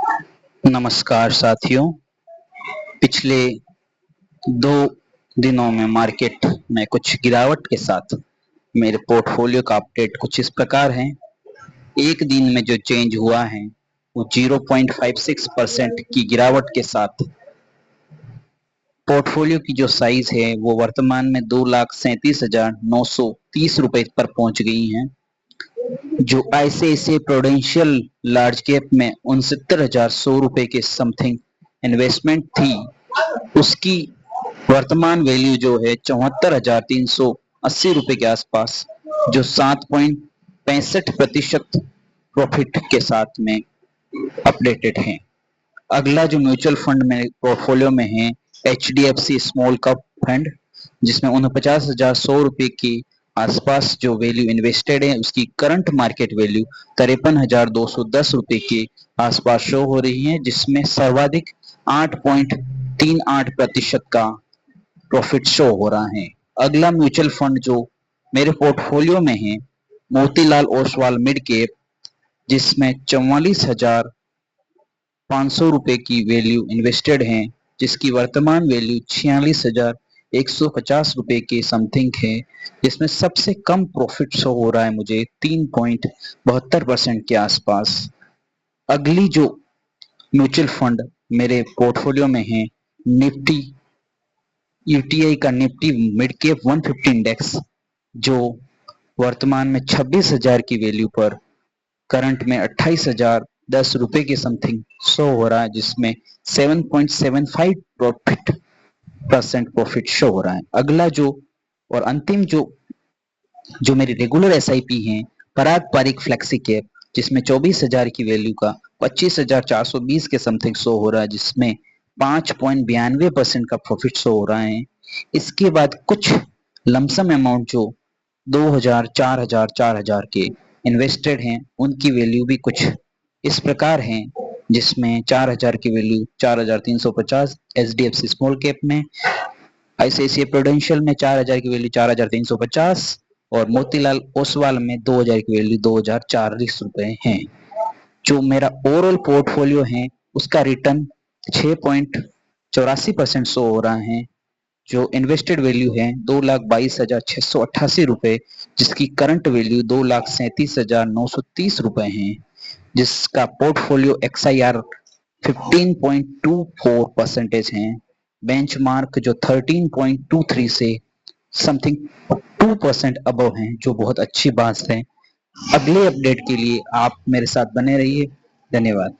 नमस्कार साथियों। पिछले 2 दिनों में मार्केट में कुछ गिरावट के साथ मेरे पोर्टफोलियो का अपडेट कुछ इस प्रकार है। एक दिन में जो चेंज हुआ है वो 0.56% की गिरावट के साथ पोर्टफोलियो की जो साइज है वो वर्तमान में 2,37,930 रुपए पर पहुंच गई है। जो आईसीआईसीआई प्रूडेंशियल लार्ज कैप में 69,100 रुपए के समथिंग इन्वेस्टमेंट थी, उसकी वर्तमान वैल्यू जो है 74,380 रुपए के आसपास, जो 7.65% प्रॉफिट के साथ में अपडेटेड है। अगला जो म्यूचुअल फंड में पोर्टफोलियो में है HDFC स्मॉल कैप फंड, जिसमें 49,100 रुपए के आसपास जो वैल्यू इन्वेस्टेड है, उसकी करंट मार्केट वैल्यू 53,210 रुपए के आसपास शो हो रही है, जिसमें सर्वाधिक 8.38% का प्रॉफिट शो हो रहा है। अगला म्यूचुअल फंड जो मेरे पोर्टफोलियो में है मोतीलाल ओसवाल मिड कैप, जिसमें 44,500 रुपए की वैल्यू इन्वेस्टेड है, जिसकी वर्तमान वैल्यू 46,150 रुपए के समथिंग है, जिसमें सबसे कम प्रॉफिट शो हो रहा है मुझे 3.72% के आसपास। अगली जो म्यूचुअल फंड मेरे पोर्टफोलियो में है निफ्टी यूटीआई का निफ्टी मिड कैप 150 इंडेक्स, जो वर्तमान में 26,000 की वैल्यू पर करंट में 28,010 रुपए के समथिंग शो हो रहा है, जिसमें 7.75% प्रॉफिट शो हो रहा है। अगला जो और अंतिम जो मेरी रेगुलर एसआईपी है पराग पारिक फ्लेक्सी कैप, जिसमें 24,000 की वैल्यू का 25,420 के समथिंग शो हो रहा है, जिसमें 5.92% का प्रॉफिट शो हो रहा है। इसके बाद कुछ लमसम अमाउंट जो 2,000, 4,000, 4,000 के इन्वेस्टेड हैं, उनकी वैल्यू भी कुछ इस प्रकार है, जिसमें 4,000 की वैल्यू 4,350 HDFC स्मॉल कैप में, आईसीआईसीआई प्रूडेंशियल में 4,000 की वैल्यू 4,350 और मोतीलाल ओसवाल में 2,000 की वैल्यू 2,040 रुपए है। जो मेरा ओवरऑल पोर्टफोलियो है उसका रिटर्न 6.84% शो हो रहा है। जो इन्वेस्टेड वैल्यू है 2,22,688 रुपए, जिसकी करंट वैल्यू 2,37,930 रुपए है, जिसका पोर्टफोलियो XIR 15.24% है। बेंचमार्क जो 13.23 से समथिंग 2% अबव है, जो बहुत अच्छी बात है। अगले अपडेट के लिए आप मेरे साथ बने रहिए। धन्यवाद।